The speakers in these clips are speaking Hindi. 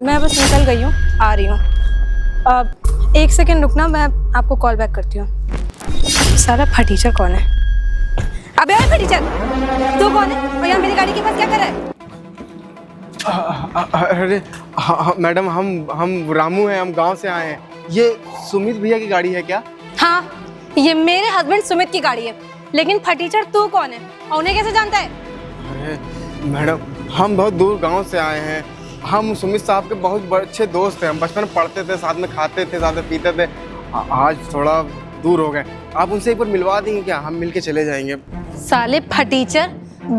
मैं बस निकल गई हूँ, आ रही हूँ। एक सेकंड रुकना, मैं आपको कॉल बैक करती हूँ। सारा फटीचर कौन है? अबे ओए फटीचर, तू कौन है और यहाँ मेरी गाड़ी के पास क्या कर रहा है? अरे मैडम, हम रामू हैं, हम गांव से आए हैं। ये सुमित भैया की गाड़ी है क्या? हाँ, ये मेरे हस्बैंड सुमित की गाड़ी है, लेकिन फटीचर तू कौन है और उन्हें कैसे जानता है? अरे मैडम, हम बहुत दूर गांव से आए हैं। हम सुमित साहब के बहुत अच्छे दोस्त हैं। हम बचपन में पढ़ते थे, साथ में खाते थे, साथ में पीते थे। आज थोड़ा दूर हो गए। आप उनसे एक बार मिलवा देंगे क्या? हम मिलके चले जाएंगे। साले फटीचर,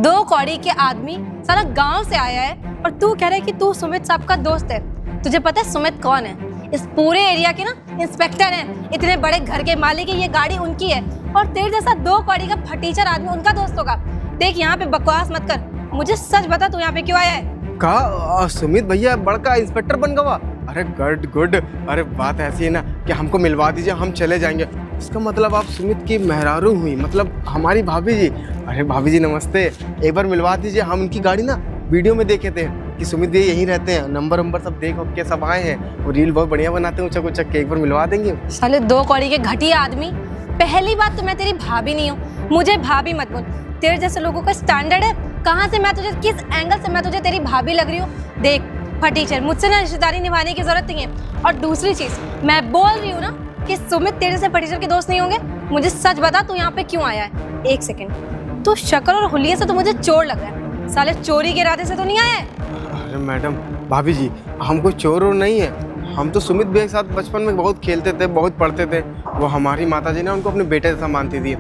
2 कौड़ी के आदमी सारा गांव से आया है और तू कह रहा है कि तू सुमित साहब का दोस्त है। तुझे पता है सुमित कौन है? इस पूरे एरिया के ना इंस्पेक्टर हैं। इतने बड़े घर के मालिक है, ये गाड़ी उनकी है और तेरे जैसा 2 कौड़ी का फटीचर आदमी उनका दोस्त होगा। देख, यहाँ पे बकवास मत कर, मुझे सच बता तू यहाँ पे क्यों आया है? कहा सुमित भैया बड़का इंस्पेक्टर बन गया। अरे गुड। अरे बात ऐसी है ना कि हमको मिलवा दीजिए, हम चले जाएंगे। इसका मतलब आप सुमित की मेहरारू हुई, मतलब हमारी भाभी जी। अरे भाभी जी नमस्ते, एक बार मिलवा दीजिए। हम उनकी गाड़ी ना वीडियो में देखे थे कि सुमित भैया यहीं रहते हैं। नंबर सब देख के सब आए हैं। वो रील बहुत बढ़िया बनाते हैं, उचक के। एक बार मिलवा देंगे? साले 2 कौड़ी के घटिया आदमी, पहली बात तो मैं तेरी भाभी नहीं हूँ, मुझे भाभी मत बोल। तेरे जैसे लोगों का स्टैंडर्ड है। कहाँ से मैं तुझे, किस एंगल से मैं तुझे तेरी भाभी लग रही हूँ? देख फटीचर, मुझसे ना रिश्तेदारी निभाने की जरूरत नहीं है। और दूसरी चीज, मैं बोल रही हूँ ना कि सुमित तेरे जैसे फटीचर के दोस्त नहीं होंगे। मुझे सच बता, तू यहाँ पे क्यों आया है? एक सेकंड, तू शक्ल और हुलिये से तो मुझे चोर लग रहा है। साले चोरी के इरादे से तो नहीं आया है? अरे मैडम, भाभी जी, हम कोई चोर और नहीं है। हम तो सुमित भैया के साथ बचपन में बहुत खेलते थे, बहुत पढ़ते थे। वो हमारी माता जी ने उनको अपने बेटे जैसा मानती थी।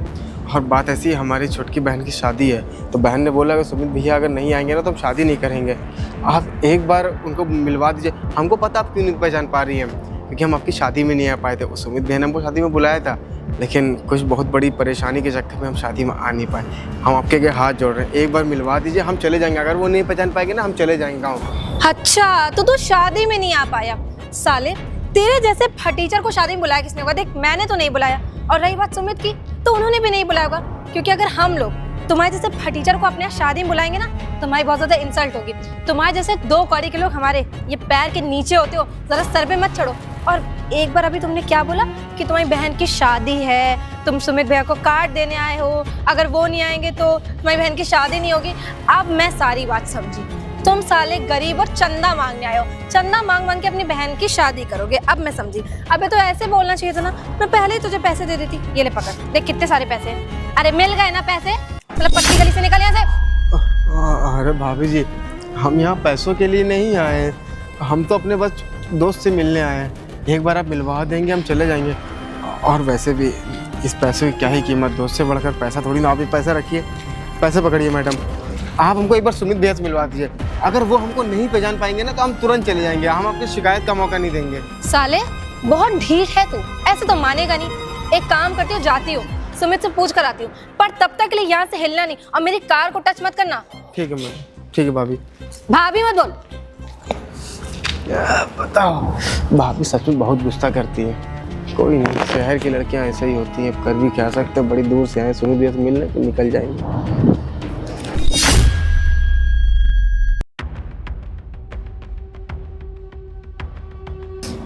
और बात ऐसी है, हमारी छोटकी बहन की शादी है, तो बहन ने बोला कि सुमित भैया अगर नहीं आएंगे ना तो हम शादी नहीं करेंगे। आप एक बार उनको मिलवा दीजिए। हमको पता आप क्यों नहीं पहचान पा रही हैं, क्योंकि हम आपकी शादी में नहीं आ पाए थे। वो सुमित भैया ने हमको शादी में बुलाया था, लेकिन कुछ बहुत बड़ी परेशानी के चक्कर में हम शादी में आ नहीं पाए। हम आपके आगे हाथ जोड़ रहे हैं, एक बार मिलवा दीजिए, हम चले जाएंगे। अगर वो नहीं पहचान पाएंगे ना, हम चले जाएंगे गाँव। अच्छा, तो तू शादी में नहीं आ पाया? साले, तेरे जैसे फटीचर को शादी में बुलाया किसने होगा? देख, मैंने तो नहीं बुलाया। और रही बात सुमित की, तो उन्होंने भी नहीं बुलाया होगा, क्योंकि अगर हम लोग तुम्हारे जैसे फटीचर को अपने यहाँ शादी में बुलाएंगे ना, तुम्हारी बहुत ज्यादा इंसल्ट होगी। तुम्हारे जैसे 2 कौड़ी के लोग हमारे ये पैर के नीचे होते हो, जरा सर पे मत चढ़ो। और एक बार अभी तुमने क्या बोला कि तुम्हारी बहन की शादी है, तुम सुमित भैया को कार्ड देने आए हो, अगर वो नहीं आएंगे तो तुम्हारी बहन की शादी नहीं होगी। अब मैं सारी बात समझी। तुम साले गरीब और चंदा मांगने आए हो, चंदा मांग के अपनी बहन की शादी करोगे। अब मैं समझी। अबे तो ऐसे बोलना चाहिए था ना, मैं पहले ही तुझे पैसे दे देती। ये ले पकड़, देख कितने सारे पैसे हैं। अरे मिल गए ना पैसे, मतलब पतली गली से निकल यहाँ से। अरे भाभी जी, हम यहाँ पैसों के लिए नहीं आए हैं, हम तो अपने बस दोस्त से मिलने आए हैं। एक बार आप मिलवा देंगे, हम चले जाएंगे। और वैसे भी इस पैसे की क्या ही कीमत, दोस्त से बढ़कर पैसा थोड़ी ना। आप ही पैसा रखिए, पैसे पकड़िए मैडम। आप हमको एक बार सुमित भैया से मिलवा दीजिए। अगर वो हमको नहीं पहचान पाएंगे ना, तो हम तुरंत चले जाएंगे। हम आपकी शिकायत का मौका नहीं देंगे। साले, बहुत ढीठ है तू, ऐसे तो मानेगा नहीं। एक काम करती हूँ, जाती हूँ, सुमित से पूछ कर आती हूँ, पर तब तक के लिए यहाँ से हिलना नहीं और मेरी कार को टच मत करना। ठीक है मैम, ठीक है भाभी। भाभी मत बोल। बताओ, भाभी सच में बहुत गुस्सा करती है। कोई नहीं, शहर की लड़कियां ऐसे ही होती हैं, कर भी क्या सकते। बड़ी दूर से आए, सुमित भैया से मिलने तो निकल जाएंगे।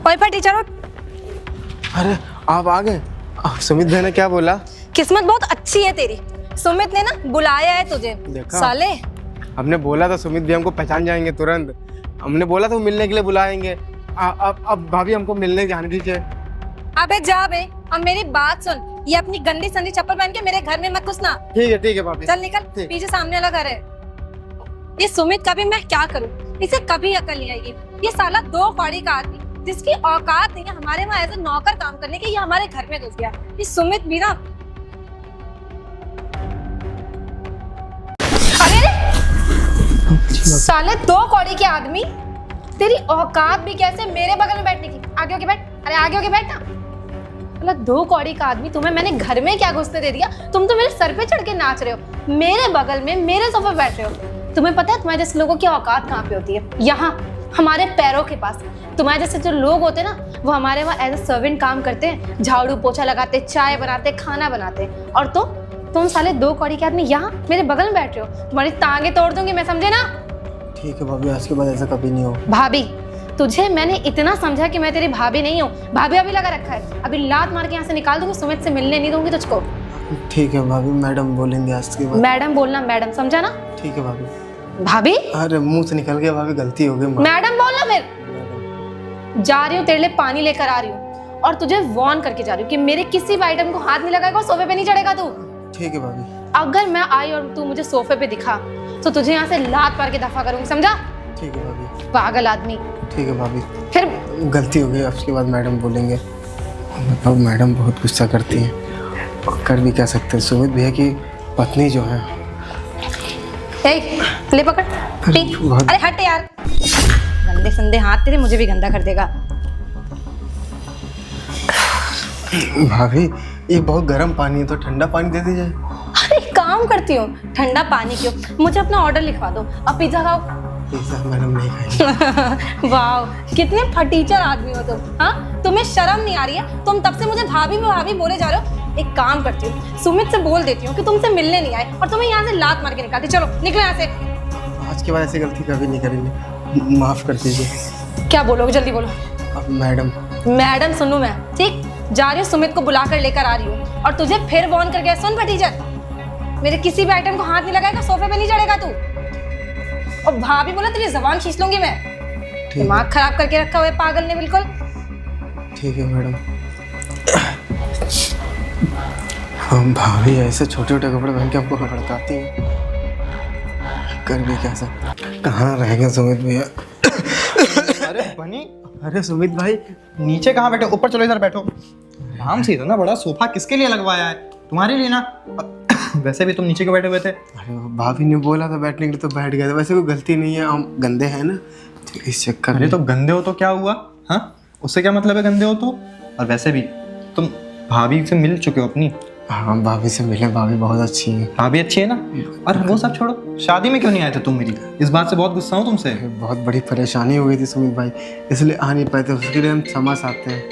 ओए फटीचर, अरे आप आ गए। सुमित भैया ने क्या बोला? किस्मत बहुत अच्छी है तेरी, सुमित ने ना बुलाया है तुझे। साले, हमने बोला था सुमित भैया हमको पहचान जाएंगे तुरंत। हमने बोला था वो मिलने के लिए बुलाएंगे। अब भाभी हमको मिलने जाने दीजिए। अबे जा बे, अब मेरी बात सुन। ये अपनी गंदी संदी चप्पल पहन के मेरे घर में मत घुसना। ठीक है भाभी। चल निकल, पीछे सामने वाला घर है। ये सुमित का भी मैं क्या करूं, इसे कभी अकल नहीं आएगी। ये साला 2 कौड़ी का आदमी, जिसकी औकात नहीं है हमारे वहाँ एज ए नौकर काम करने की, ये हमारे घर में घुस गया। ये सुमित भी ना, अरे साले 2 कौड़ी के आदमी, तेरी औकात भी कैसे मेरे बगल में बैठने की? आगे होके बैठ, अरे आगे होके बैठ ना। मतलब 2 कौड़ी का आदमी, तुम्हें मैंने घर में क्या घुसने दे दिया? तुम तो मेरे सर पे चढ़ के नाच रहे हो, मेरे बगल में मेरे सोफे बैठ रहे हो। तुम्हें पता है तुम्हारे जैसे लोगों की औकात कहाँ पे होती है? यहाँ, हमारे पैरों के पास। तुम्हारे जैसे जो लोग होते हैं ना, वो हमारे वहाँ एज ए सर्वेंट काम करते हैं, झाड़ू पोछा लगाते, चाय बनाते, खाना बनाते। और तुम साले 2 कौड़ी के आदमी यहाँ मेरे बगल में बैठ रहे हो। तुम्हारी टांगे तोड़ दूंगी मैं, समझे ना? ठीक है भाभी, आज के बाद ऐसा कभी नहीं हो। भाभी, तुझे मैंने इतना समझा कि मैं तेरी भाभी नहीं हूँ, भाभी अभी लगा रखा है। अभी लात मार के यहाँ से निकाल दूंगी, सुमित से मिलने नहीं दूंगी तुझको। ठीक है भाभी, मैडम बोलेंगे आज के बाद। मैडम बोलना, मैडम, समझा ना? ठीक है भाभी। भाभी? अरे मुंह से निकल गया भाभी, गलती हो गई। मैडम बोलना फिर। जा रही हूँ तेरे लिए पानी लेकर आ रही हूँ और तुझे वार्न करके जा रही हूँ कि मेरे किसी भी आइटम को हाथ नहीं लगाएगा, सोफे पे नहीं चढ़ेगा तू। ठीक है भाभी। अगर मैं आई और तू मुझे सोफे पे दिखा तो तुझे यहाँ से लात मार के दफा करूंगी, समझा? ठीक है भाभी। पागल आदमी। ठीक है भाभी, फिर गलती हो गई, उसके बाद मैडम बोलेंगे। मतलब मैडम बहुत गुस्सा करती हैं और कर भी क्या सकते हैं, सुमित भैया की पत्नी जो है। ले पकड़, पी। अरे हट यार, गंदे संदे हाथ तेरे मुझे भी गंदा कर देगा। भाभी ये बहुत गर्म पानी है, तो ठंडा पानी दे दीजिए। अरे काम करती हूँ, ठंडा पानी क्यों? मुझे अपना ऑर्डर लिखवा दो, अब पिज्जा खाओ। पिज्जा मैडम नहीं खाएंगे। वाह, कितने फटीचर आदमी हो तुम। हाँ, तुम्हें शर्म नहीं आ रही है? तुम तब से मुझे भाभी भाभी बोले जा रहे हो। एक काम करती हूँ, सुमित से बोल देती हूँ कि तुमसे मिलने नहीं आए और तुम्हें यहाँ से लात मार के निकालती। चलो निकलो यहाँ से। आज के बाद ऐसी गलती कभी नहीं करेंगे, माफ कर दीजिए। क्या बोलोगे, जल्दी बोलो। अब मैडम। मैडम सुनू मैं, ठीक? जा रही हूँ, सुमित को बुला कर लेकर आ रही हूँ और तुझे फिर वार्न कर गया। सुन फटीचर, मेरे किसी भी आइटम को हाथ नहीं लगाएगा, सोफे पे नहीं चढ़ेगा तू। और भाभी बोला तेरी जबान खींच लूंगी मैं। दिमाग खराब करके रखा हुआ है पागल ने बिल्कुल। ठीक है मैडम। हम भाभी ऐसे छोटे छोटे कपड़े पहन के हमको हड़काती हैं, कर भी क्या सकते। कहाँ रह गए सुमित भैया? अरे बनी, अरे सुमित भाई, नीचे कहाँ बैठे? ऊपर चलो, इधर बैठो। आराम से इतना बड़ा सोफा किसके लिए लगवाया है? तुम्हारे लिए ना। वैसे भी तुम नीचे क्यों बैठे हुए थे? अरे भाभी ने बोला था बैठने के लिए तो बैठ गए थे। वैसे कोई गलती नहीं है, हम गंदे हैं ना, तो इस चक्कर अरे में। तो गंदे हो तो क्या हुआ? हाँ, उससे क्या मतलब है गंदे हो तो? और वैसे भी तुम भाभी से मिल चुके हो अपनी। हाँ भाभी से मिले, भाभी बहुत अच्छी है। भाभी अच्छी है ना? और वो सब छोड़ो, शादी में क्यों नहीं आए थे तुम मेरी? इस बात से बहुत गुस्सा हूँ तुमसे। बहुत बड़ी परेशानी हो गई थी सुमित भाई, इसलिए आ नहीं पाए थे। उसके लिए हम क्षमा चाहते हैं।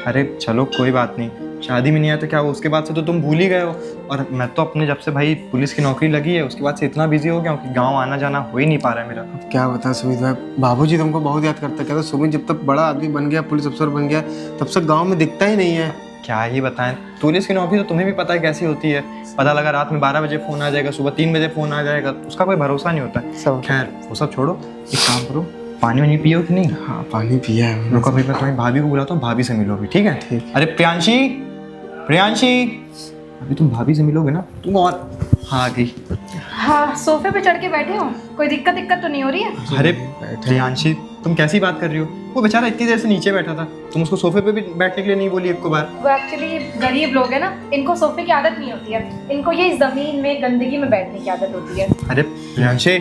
अरे चलो कोई बात नहीं, शादी में नहीं आया तो क्या हुआ? उसके बाद से तो तुम भूल ही गए हो। और मैं तो अपने जब से भाई पुलिस की नौकरी लगी है उसके बाद से इतना बिजी हो गया हूँ कि गाँव आना जाना हो ही नहीं पा रहा है मेरा। अब क्या बताएं सुमित भाई, बाबूजी तुमको बहुत याद करते हैं। कहते सुमित जब तक बड़ा आदमी बन गया, पुलिस अफसर बन गया, तब से गाँव में दिखता ही नहीं है। क्या ही बताएं, पुलिस की नौकरी तो तुम्हें भी पता है कैसी होती है। पता लगा रात में 12 बजे फ़ोन आ जाएगा, सुबह 3 बजे फ़ोन आ जाएगा, उसका कोई भरोसा नहीं होता है। सब खैर वो सब छोड़ो, एक काम करो, पानी वानी पियो कि नहीं? हाँ पानी पिया है। रुको भाई, मैं तुम्हारी भाभी को बुलाता हूँ, भाभी से मिलो अभी, ठीक है? ठीक। अरे प्रियांशी, प्रियांशी, अभी तुम भाभी से मिलोगे ना? तुम और हाँ आ गई। हाँ, सोफे पे चढ़ के बैठे हो, कोई दिक्कत तो नहीं हो रही है? अरे प्रियांशी, तुम कैसी बात कर रही हो? वो बेचारा इतनी देर से नीचे बैठा था, तुम उसको सोफे पे भी बैठने के लिए नहीं बोली एक को बार? वो एक्चुअली गरीब लोग हैं ना, इनको सोफे की आदत नहीं होती है, इनको ये जमीन में गंदगी में बैठने की आदत होती है। अरे प्रियांशी,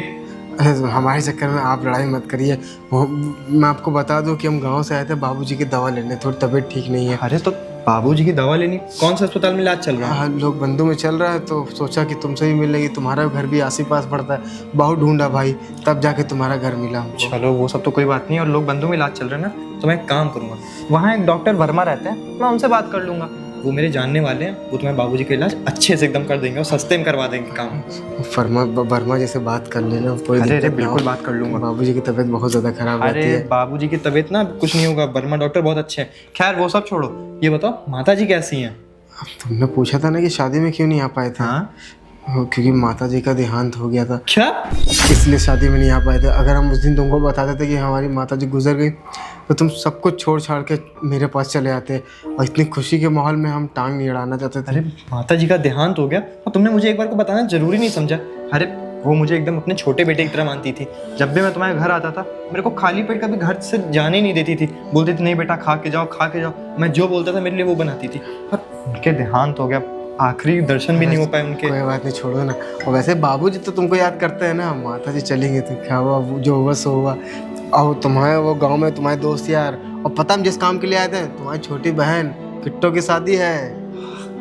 हमारे चक्कर में आप लड़ाई मत करिए। वो मैं आपको बता दूं कि हम गांव से आए थे बाबूजी की दवा लेने, थोड़ी तबीयत ठीक नहीं है। अरे तो बाबूजी की दवा लेनी? कौन सा अस्पताल में इलाज चल रहा है? हाँ, लोग बंधु में चल रहा है, तो सोचा कि तुमसे भी मिल लेगी। तुम्हारा घर भी आस ही पास पड़ता है, बहुत ढूंढा भाई, तब जाके तुम्हारा घर मिला हमको। चलो वो सब तो कोई बात नहीं, और लोग बंधु में इलाज चल रहा है ना, तो मैं एक काम करूंगा, वहाँ एक डॉक्टर वर्मा रहते हैं, मैं उनसे बात कर लूंगा, वो मेरे जानने वाले हैं, वो तुम्हें बाबूजी का इलाज अच्छे से एकदम कर देंगे और सस्ते में करवा देंगे काम। वर्मा जैसे बात कर लेना, कोई अरे दिक्कत ना बिल्कुल हो। बात कर लूंगा। बाबूजी की तबीयत बहुत ज्यादा खराब रहती अरे है। बाबूजी की तबीयत ना कुछ नहीं होगा, वर्मा डॉक्टर बहुत अच्छे हैं। खैर वो सब छोड़ो, ये बताओ माता जी कैसी हैं? अब तुमने पूछा था ना कि शादी में क्यों नहीं आ पाए थे। हाँ, क्योंकि माता जी का देहांत हो गया था, क्या? इसलिए शादी में नहीं आ पाए थे। अगर हम उस दिन तुमको बता देते कि हमारी माता जी गुजर गई, तो तुम सब कुछ छोड़ छाड़ के मेरे पास चले आते, और इतनी खुशी के माहौल में हम टांग नहीं अड़ाना चाहते थे। अरे माता जी का देहांत हो गया और तुमने मुझे एक बार को बताना जरूरी नहीं समझा? अरे वो मुझे एकदम अपने छोटे बेटे की तरह मानती थी। जब भी मैं तुम्हारे घर आता था, मेरे को खाली पेट कभी घर से जाने नहीं देती थी, बोलती थी नहीं बेटा खा के जाओ, खा के जाओ। मैं जो बोलता था मेरे लिए वो बनाती थी। और उनके देहांत हो गया, आखिरी दर्शन भी नहीं हो पाए उनके। कोई बात नहीं, छोड़ो ना। और वैसे बाबूजी तो तुमको याद करते हैं ना, माता जी चलेंगे तो क्या हुआ, जो हुआ सो हुआ। और तुम्हारे वो गांव में तुम्हारे दोस्त यार, और पता हम जिस काम के लिए आए थे, तुम्हारी छोटी बहन किट्टो की शादी है।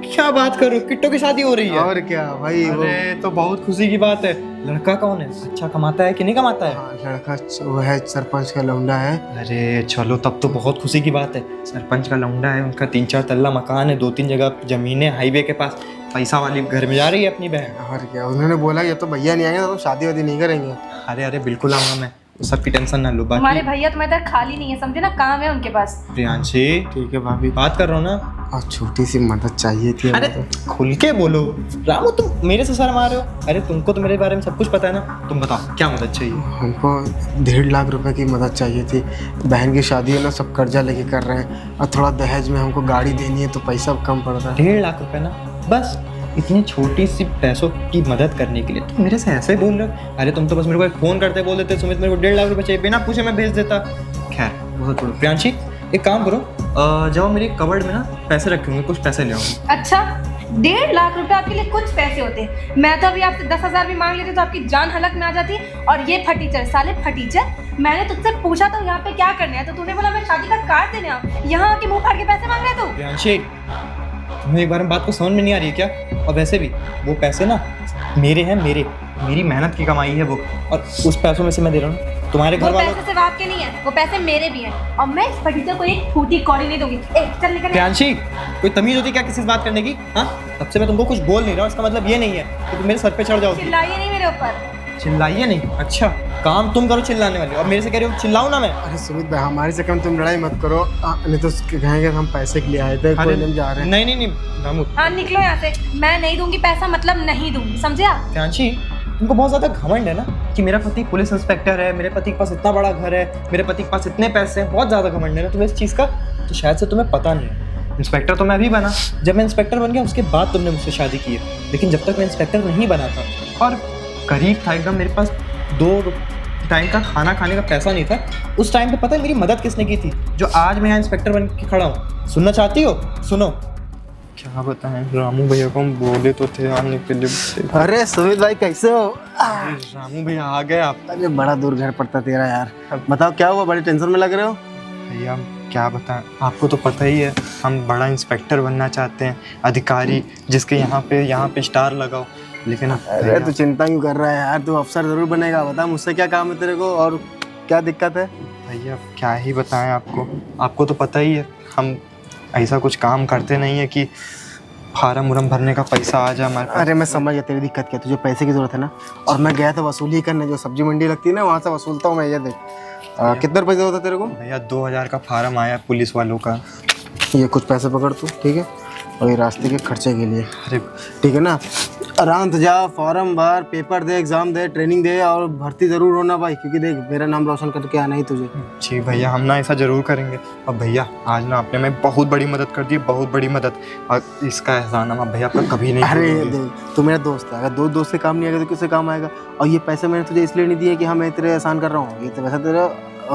क्या बात करो, किट्टो की शादी हो रही है? और क्या भाई, वो अरे तो बहुत खुशी की बात है। लड़का कौन है? अच्छा कमाता है कि नहीं कमाता है? हाँ, लड़का वो है, सरपंच का लौंडा है। अरे चलो तब तो बहुत खुशी की बात है। सरपंच का लौंडा है, उनका 3-4 तल्ला मकान है, 2-3 जगह जमीनें, हाईवे के पास, पैसा वाली घर में जा रही है अपनी बहन। और क्या, उन्होंने बोला ये तो भैया नहीं आएंगे तो शादी वादी नहीं करेंगे। अरे अरे बिल्कुल आऊँगा मैं। सबकी टेंशन ना लो। हमारे बाकी भैया तुम्हारे तरह खाली नहीं है, समझे ना, काम है उनके पास। प्रियांशी ठीक है भाभी, बात कर रहा हूँ ना। और छोटी सी मदद चाहिए थी अरे हमें तो। खुल के बोलो रामू, तुम मेरे से शर्मा रहे हो? अरे तुमको तो मेरे बारे में सब कुछ पता है ना, तुम बताओ क्या मदद चाहिए? हमको 1.5 लाख रुपए की मदद चाहिए थी। बहन की शादी है ना, सब कर्जा लेके कर रहे हैं और थोड़ा दहेज में हमको गाड़ी देनी है तो पैसा कम पड़ रहा है। 1.5 लाख रुपए ना, बस इतनी छोटी सी पैसों की मदद करने के लिए तुम मेरे से ऐसे बोल रहे हो? अरे तुम तो बस मेरे को एक फ़ोन करते बोल देते सुमित मेरे को 1.5 लाख रुपए चाहिए, बिना पूछे मैं भेज देता। खैर वो छोड़ो। प्रियांशी एक काम करो, जब मेरी कबर्ड में ना पैसे रखे होंगे कुछ पैसे ले आओ। अच्छा, 1.5 लाख रुपए आपके लिए कुछ पैसे होते हैं? मैं तो अभी आपसे 10,000 भी मांग लेती तो आपकी जान हलक में आ जाती। और ये फटीचर, साले फटीचर, मैंने तुझसे पूछा तो यहाँ पे क्या करने है, तो तूने बोला मैं शादी का कार्ड देने आऊँ, यहाँ आके मुंह फाड़ के पैसे मांग रहे तू। प्रियांशी तुम्हें एक बार में बात को समझ में नहीं आ रही है क्या? और वैसे भी वो पैसे ना मेरे हैं, मेरी मेहनत की कमाई है वो, और उस पैसों में से मैं दे रहा हूँ तुम्हारे वो घर वालों। पैसे सिर्फ आपके नहीं है, वो पैसे मेरे भी हैं, और मैं इस फटीचर को एक फूटी कौड़ी नहीं दूंगी। ए, चल निकल। प्रियांशी कोई तमीज होती है क्या किसी से बात करने की? हाँ, तब से मैं तुमको कुछ बोल नहीं रहा हूँ, इसका मतलब ये नहीं है कि तुम मेरे सर पे चढ़ जाओगी। चिल्लाइए नहीं मेरे ऊपर। चिल्लाइए नहीं? अच्छा, काम तुम करो चिल्लाने वाले, और मेरे से कह रहे हो चिल्लाऊं ना मैं? अरे सुमित भाई, हमारे से कम तुम लड़ाई मत करो, नहीं तो कहेंगे हम पैसे के लिए आए थे, कोई नहीं जा रहे हैं। नहीं रामू। हाँ निकलो यहाँ से, मैं नहीं दूंगी पैसा, मतलब नहीं दूंगी, समझे आप? प्रियांशी तुमको बहुत ज़्यादा घमंड है ना कि मेरा पति पुलिस इंस्पेक्टर है, मेरे पति के पास इतना बड़ा घर है, मेरे पति के पास इतने पैसे हैं, बहुत ज़्यादा घमंड है ना तुम्हें इस चीज़ का, तो शायद से तुम्हें पता नहीं है। इंस्पेक्टर तो मैं भी बना, जब मैं इंस्पेक्टर बन गया उसके बाद तुमने मुझसे शादी की है, लेकिन जब तक मैं इंस्पेक्टर नहीं बना था और करीब था एकदम, मेरे पास 2 टाइम का खाना खाने का पैसा नहीं था, उस टाइम पे पता है मेरी मदद किसने की थी? जो आज मैं यहाँ इंस्पेक्टर बन के खड़ा हूँ। सुनना चाहती हो? सुनो। क्या बताएं, रामू भैया को हम बोले तो थे आने के लिए। अरे सुमित भाई कैसे हो? रामू भैया आ गए आप? अरे बड़ा दूर घर पड़ता तेरा यार। बताओ क्या हुआ, बड़ी टेंशन में लग रहे हो? भैया क्या बताएं, आपको तो पता ही है हम बड़ा इंस्पेक्टर बनना चाहते हैं, अधिकारी जिसके यहाँ पे स्टार लगाओ, लेकिन अरे तू चिंता क्यों कर रहा है यार, तू अफसर जरूर बनेगा। बता मुझसे क्या काम है तेरे को और क्या दिक्कत है? भैया क्या ही बताएं आपको तो पता ही है हम ऐसा कुछ काम करते नहीं है कि फार्म उरम भरने का पैसा आ जाए हमारे पास। अरे मैं समझ गया तेरी दिक्कत क्या, तुझे पैसे की जरूरत है ना, और मैं गया था वसूली करने, जो सब्जी मंडी लगती है ना वहाँ से वसूलता हूँ मैं। ये देख कितने रुपए जरूरत है तेरे को? भैया 2000 का फार्म आया पुलिस वालों का। ये कुछ पैसे पकड़ तू, ठीक है, और ये रास्ते के खर्चे के लिए, अरे ठीक है ना। आराम से जा, फॉर्म भर, पेपर दे, एग्जाम दे, ट्रेनिंग दे, और भर्ती जरूर होना भाई, क्योंकि देख मेरा नाम रोशन करके आना ही तुझे। जी भैया, हम ना ऐसा ज़रूर करेंगे। और भैया आज ना आपने मैं बहुत बड़ी मदद कर दी, बहुत बड़ी मदद, और इसका एहसान हम भैया आपका कभी नहीं अरे भूलेंगे। देख तू मेरा दोस्त है, अगर दोस्त से काम नहीं आएगा तो किससे काम आएगा? और ये पैसे मैंने तुझे इसलिए नहीं दिए कि हाँ मैं तेरे एहसान कर रहा हूँ, ये तो वैसा तेरा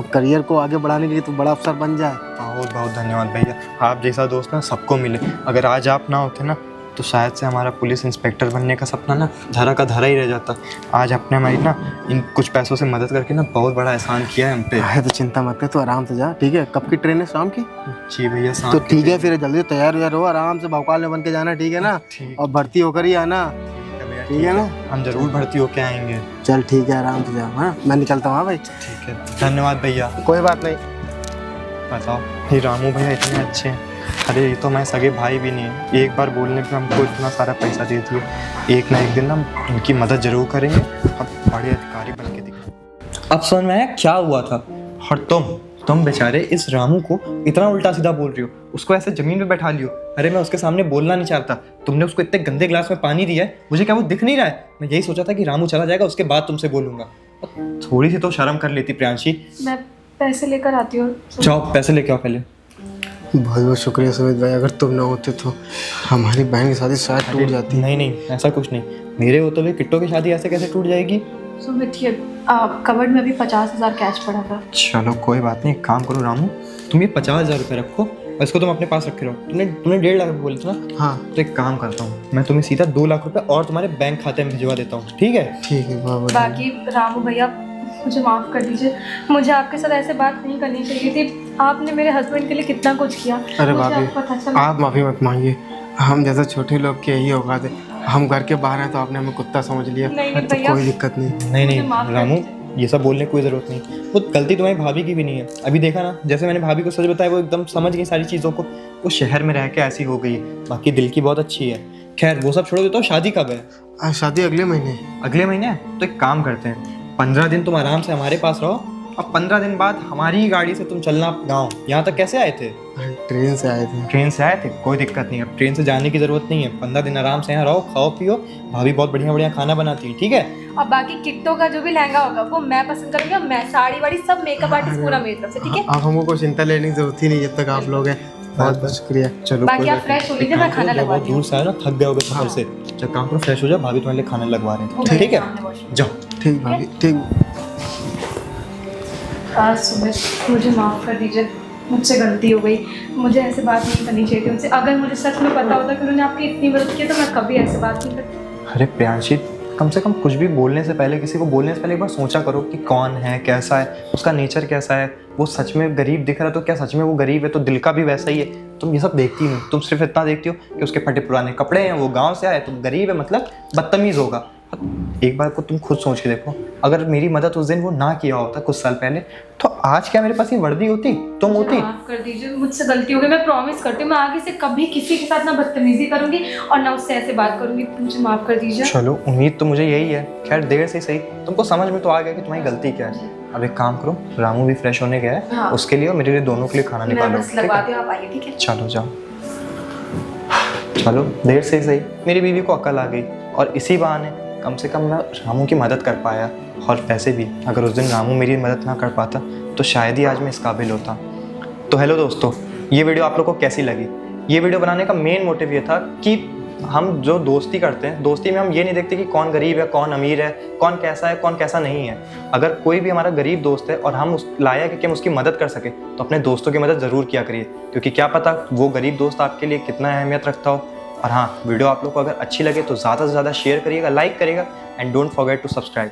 करियर को आगे बढ़ाने के लिए तू बड़ा अफसर बन जाए। बहुत बहुत धन्यवाद भैया, आप जैसा दोस्त ना सबको मिले। अगर आज आप ना होते ना तो शायद से हमारा पुलिस इंस्पेक्टर बनने का सपना ना धरा का धरा ही रह जाता। आज आपने हमारी ना इन कुछ पैसों से मदद करके ना बहुत बड़ा एहसान किया है हम पे। है तो चिंता मत कर, तू आराम से जा, ठीक है। कब की ट्रेन है? शाम की? जी भैया शाम तो की ठीक है, फिर जल्दी तैयार व्यार हो, आराम से भौकाल में बन के जाना, ठीक है ना, ठीक और भर्ती होकर ही आना, है ठीक है ना। हम जरूर भर्ती होके आएंगे। चल ठीक है, आराम से जा, हाँ मैं निकलता हूँ। हाँ भाई ठीक है, धन्यवाद भैया। कोई बात नहीं। बताओ ये रामू भैया इतने अच्छे हैं, अरे ये तो मैं सगे भाई भी नहीं है, एक बार बोलने पे हमको इतना सारा पैसा दे दिए। एक ना एक दिन ना इनकी मदद जरूर करेंगे और बड़े अधिकारी बन के दिखाएंगे। अब समझ में आया क्या हुआ था। और तुम बेचारे इस रामू को इतना उल्टा सीधा बोल रही हो, उसको ऐसे जमीन पे बैठा लियो। अरे मैं उसके सामने बोलना नहीं चाहता, तुमने उसको इतने गंदे गिलास में पानी दिया है, मुझे क्या वो दिख नहीं रहा है? मैं यही सोचा था कि रामू चला जाएगा उसके बाद तुमसे बोलूंगा। थोड़ी सी तो शर्म कर लेती प्रियांशी। मैं पैसे लेकर आती हूँ। जाओ पैसे लेके आओ पहले। बहुत बहुत शुक्रिया सुमित भाई, अगर तुम ना होते तो हमारी बहन की शादी शायद टूट जाती। नहीं ऐसा कुछ नहीं, मेरे होते हुए किट्टो की शादी ऐसे कैसे टूट जाएगी? सुमित ये कबर्ड में भी 50,000 कैश पड़ा था। चलो कोई बात नहीं, एक काम करो रामू, तुम ये 50,000 रुपये रखो और इसको तुम अपने पास रखे रहो। तुमने 1.5 लाख रुपये बोले थे ना? हाँ तो एक काम करता हूँ, मैं तुम्हें सीधा 2 लाख रुपये और तुम्हारे बैंक खाते में भिजवा देता हूँ, ठीक है? ठीक है। बहुत बाकी रामू भैया मुझे माफ़ कर दीजिए, मुझे आपके साथ ऐसे बात नहीं करनी चाहिए थी। आपने मेरे हस्बैंड के लिए कितना कुछ किया। अरे मुझे भाभी, अब पता चला। आप माफ़ी मत मांगिए, हम जैसे छोटे लोग के यही औकात है। हम घर के बाहर हैं तो आपने हमें कुत्ता समझ लिया, नहीं तो भैया। कोई दिक्कत नहीं। नहीं मुझे माफ़ कर रामू, दीजिए। ये सब बोलने की कोई ज़रूरत नहीं, वो गलती तुम्हारी भाभी की भी नहीं है। अभी देखा ना, जैसे मैंने भाभी को सच बताया वो एकदम समझ गई सारी चीज़ों को, वो शहर में रह के ऐसी हो गई है, बाकी दिल की बहुत अच्छी है। खैर वो सब छोड़ो, देता हूँ, शादी कब है? शादी अगले महीने है। अगले महीने है? तो एक काम करते हैं, 15 दिन तुम आराम से हमारे पास रहो, अब 15 दिन बाद हमारी ही गाड़ी से तुम चलना गाँव। यहाँ तक कैसे आए थे? ट्रेन से आए थे। ट्रेन से आए थे, कोई दिक्कत नहीं है, अब ट्रेन से जाने की ज़रूरत नहीं है। 15 दिन आराम से यहाँ रहो, खाओ पियो, भाभी बहुत बढ़िया बढ़िया खाना बनाती है, ठीक है? और बाकी किट्टो का जो भी लहंगा होगा वो मैं पसंद करूंगी, और मैं साड़ी वाड़ी सब मेकअप आर्टिस्ट पूरा मेरी तरफ से, ठीक है? आप हमको कोई चिंता लेने की जरूरत ही नहीं जब तक आप लोग हैं। बहुत बहुत शुक्रिया। चलो बाकी कोई आप बात फ्रेश नहीं। हो लीजिए, एक मैं काम खाना करो, लगवाती बहुत दूर से आए ना, थक गए होगे सफर से, जब काम करो फ्रेश हो जाओ, भाभी तुम्हारे लिए खाना लगवा रहे हैं, ठीक है? जाओ। ठीक भाभी, ठीक। सुमित, मुझे माफ़ कर दीजिए, मुझसे गलती हो गई, मुझे ऐसे बात नहीं करनी चाहिए थी उनसे। अगर मुझे सच में पता होता कि उन्होंने आपकी इतनी मदद की तो मैं कभी ऐसे बात नहीं करती। अरे प्रियांशी, कम से कम कुछ भी बोलने से पहले, किसी को बोलने से पहले एक बार सोचा करो कि कौन है, कैसा है, उसका नेचर कैसा है, वो सच में गरीब दिख रहा है तो क्या सच में वो गरीब है, तो दिल का भी वैसा ही है। तुम ये सब देखती नहीं, तुम सिर्फ इतना देखती हो कि उसके फटे पुराने कपड़े हैं, वो गांव से आए तो गरीब है, मतलब बदतमीज़ होगा। एक बार को तुम खुद सोच के देखो, अगर मेरी मदद उस दिन वो ना किया होता कुछ साल पहले, तो आज क्या मेरे पास ये वर्दी होती, तुम होती? माफ़ कर दीजिए, मुझसे गलती हो गई, मैं प्रॉमिस करती हूँ मैं आगे से कभी किसी के साथ ना बदतमीजी करूंगी और ना उससे ऐसे बात करूंगी। मुझे माफ़ कर दीजिए। चलो, उम्मीद तो मुझे यही है। खैर देर से सही तुमको समझ में तो आ गया कि तुम्हारी गलती क्या है। अब एक काम करो, रामू भी फ्रेश होने गया है, हाँ। उसके लिए और मेरे लिए, दोनों के लिए खाना मैं निकालो, बस ठीक है? लगवाती हूँ, आप आइए, ठीक है? चलो जाओ। चलो देर से सही मेरी बीवी को अकल आ गई, और इसी बहाने कम से कम मैं रामू की मदद कर पाया। और वैसे भी अगर उस दिन रामू मेरी मदद ना कर पाता तो शायद ही आज मैं इस काबिल होता। तो हेलो दोस्तों, ये वीडियो आप लोगों को कैसी लगी? ये वीडियो बनाने का मेन मोटिव ये था कि हम जो दोस्ती करते हैं, दोस्ती में हम ये नहीं देखते कि कौन गरीब है, कौन अमीर है, कौन कैसा है, कौन कैसा नहीं है। अगर कोई भी हमारा गरीब दोस्त है और हम उस लायक है कि हम उसकी मदद कर सके, तो अपने दोस्तों की मदद ज़रूर किया करिए, क्योंकि क्या पता वो गरीब दोस्त आपके लिए कितना अहमियत रखता हो। और हाँ, वीडियो आप लोग को अगर अच्छी लगे तो ज़्यादा से ज़्यादा शेयर करिएगा, लाइक करिएगा, and don't forget to subscribe.